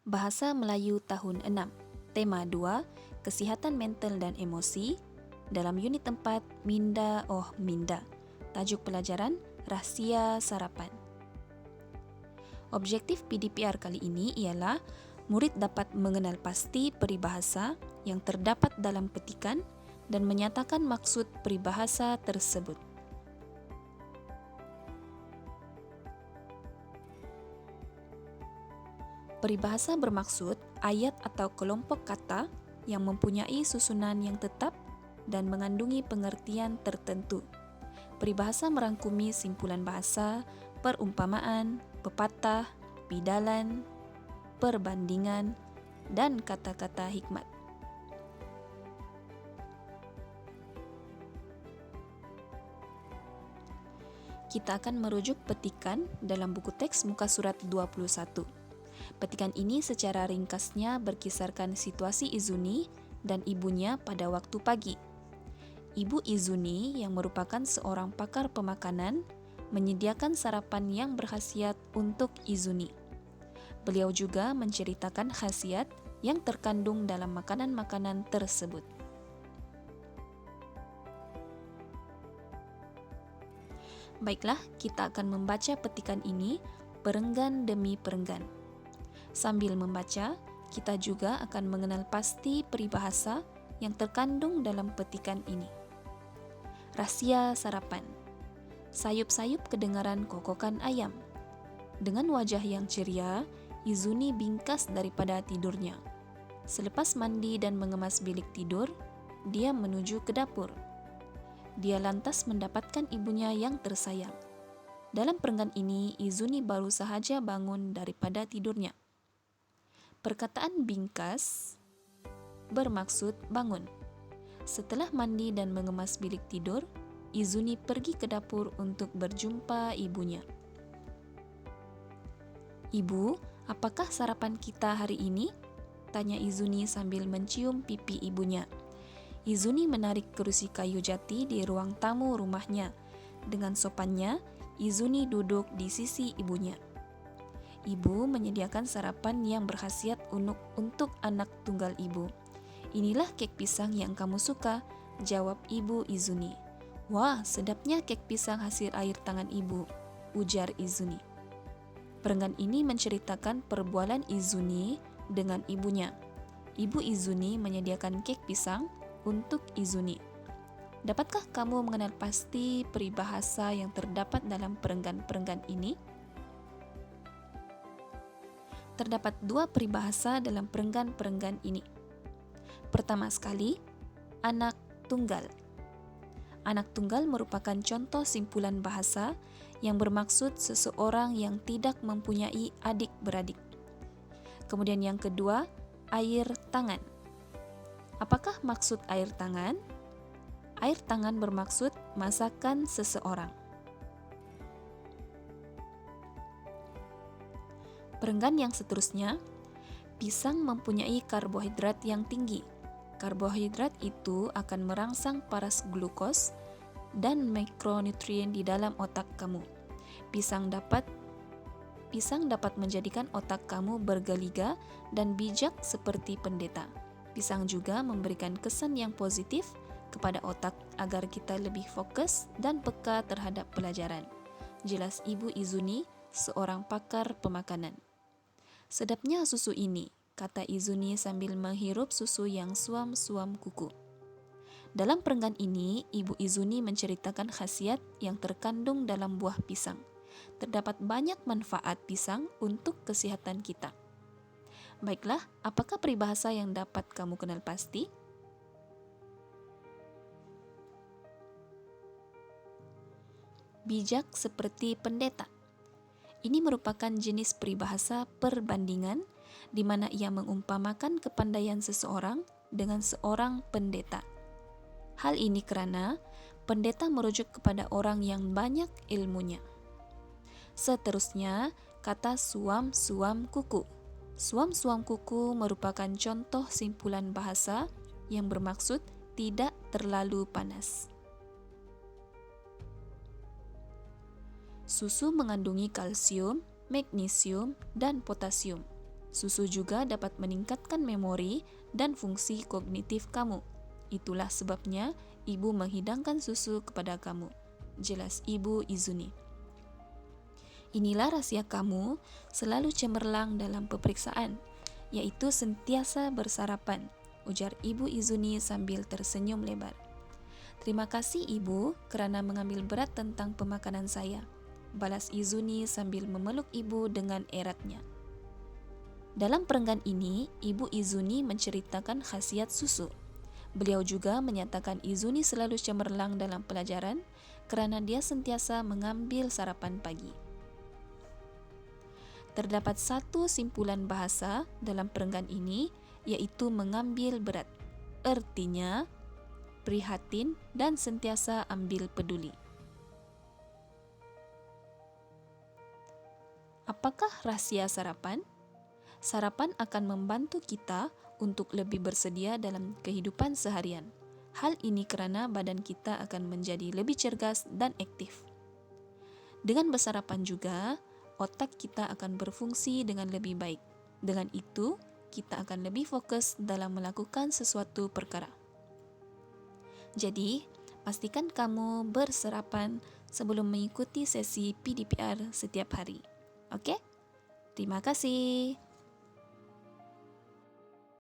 Bahasa Melayu tahun 6. Tema 2, Kesihatan Mental dan Emosi. Dalam unit 4, Minda oh Minda. Tajuk pelajaran, Rahsia Sarapan. Objektif PDPR kali ini ialah murid dapat mengenal pasti peribahasa yang terdapat dalam petikan dan menyatakan maksud peribahasa tersebut. Peribahasa bermaksud ayat atau kelompok kata yang mempunyai susunan yang tetap dan mengandungi pengertian tertentu. Peribahasa merangkumi simpulan bahasa, perumpamaan, pepatah, bidalan, perbandingan, dan kata-kata hikmat. Kita akan merujuk petikan dalam buku teks muka surat 21. Petikan ini secara ringkasnya berkisarkan situasi Izuni dan ibunya pada waktu pagi. Ibu Izuni yang merupakan seorang pakar pemakanan menyediakan sarapan yang berkhasiat untuk Izuni. Beliau juga menceritakan khasiat yang terkandung dalam makanan-makanan tersebut. Baiklah, kita akan membaca petikan ini perenggan demi perenggan. Sambil membaca, kita juga akan mengenal pasti peribahasa yang terkandung dalam petikan ini. Rahsia sarapan. Sayup-sayup kedengaran kokokan ayam. Dengan wajah yang ceria, Izuni bingkas daripada tidurnya. Selepas mandi dan mengemas bilik tidur, dia menuju ke dapur. Dia lantas mendapatkan ibunya yang tersayang. Dalam perenggan ini, Izuni baru sahaja bangun daripada tidurnya. Perkataan bingkas bermaksud bangun. Setelah mandi dan mengemas bilik tidur, Izuni pergi ke dapur untuk berjumpa ibunya. "Ibu, apakah sarapan kita hari ini?" tanya Izuni sambil mencium pipi ibunya. Izuni menarik kerusi kayu jati di ruang tamu rumahnya. Dengan sopannya, Izuni duduk di sisi ibunya. Ibu menyediakan sarapan yang berkhasiat untuk anak tunggal ibu. "Inilah kek pisang yang kamu suka," jawab ibu Izuni. "Wah, sedapnya kek pisang hasil air tangan ibu," ujar Izuni. Perenggan ini menceritakan perbualan Izuni dengan ibunya. Ibu Izuni menyediakan kek pisang untuk Izuni. Dapatkah kamu mengenal pasti peribahasa yang terdapat dalam perenggan-perenggan ini? Terdapat 2 peribahasa dalam perenggan-perenggan ini. Pertama sekali, anak tunggal. Anak tunggal merupakan contoh simpulan bahasa yang bermaksud seseorang yang tidak mempunyai adik-beradik. Kemudian yang kedua, air tangan. Apakah maksud air tangan? Air tangan bermaksud masakan seseorang. Perenggan yang seterusnya, pisang mempunyai karbohidrat yang tinggi. Karbohidrat itu akan merangsang paras glukos dan mikronutrien di dalam otak kamu. Pisang dapat menjadikan otak kamu bergeliga dan bijak seperti pendeta. Pisang juga memberikan kesan yang positif kepada otak agar kita lebih fokus dan peka terhadap pelajaran. Jelas Ibu Izuni, seorang pakar pemakanan. "Sedapnya susu ini," kata Izuni sambil menghirup susu yang suam-suam kuku. Dalam perenggan ini, Ibu Izuni menceritakan khasiat yang terkandung dalam buah pisang. Terdapat banyak manfaat pisang untuk kesehatan kita. Baiklah, apakah peribahasa yang dapat kamu kenal pasti? Bijak seperti pendeta. Ini merupakan jenis peribahasa perbandingan di mana ia mengumpamakan kepandaian seseorang dengan seorang pendeta. Hal ini karena pendeta merujuk kepada orang yang banyak ilmunya. Seterusnya, kata suam-suam kuku. Suam-suam kuku merupakan contoh simpulan bahasa yang bermaksud tidak terlalu panas. Susu mengandungi kalsium, magnesium, dan potasium. Susu juga dapat meningkatkan memori dan fungsi kognitif kamu. Itulah sebabnya ibu menghidangkan susu kepada kamu. Jelas Ibu Izuni. Inilah rahasia kamu selalu cemerlang dalam peperiksaan, yaitu sentiasa bersarapan, ujar Ibu Izuni sambil tersenyum lebar. Terima kasih Ibu kerana mengambil berat tentang pemakanan saya, balas Izuni sambil memeluk Ibu dengan eratnya. Dalam perenggan ini, Ibu Izuni menceritakan khasiat susu. Beliau juga menyatakan Izuni selalu cemerlang dalam pelajaran kerana dia sentiasa mengambil sarapan pagi. Terdapat satu simpulan bahasa dalam perenggan ini, iaitu mengambil berat. Ertinya, prihatin dan sentiasa ambil peduli. Apakah rahsia sarapan? Sarapan akan membantu kita untuk lebih bersedia dalam kehidupan seharian. Hal ini kerana badan kita akan menjadi lebih cergas dan aktif. Dengan bersarapan juga, otak kita akan berfungsi dengan lebih baik. Dengan itu, kita akan lebih fokus dalam melakukan sesuatu perkara. Jadi, pastikan kamu bersarapan sebelum mengikuti sesi PDPR setiap hari. Okey? Terima kasih.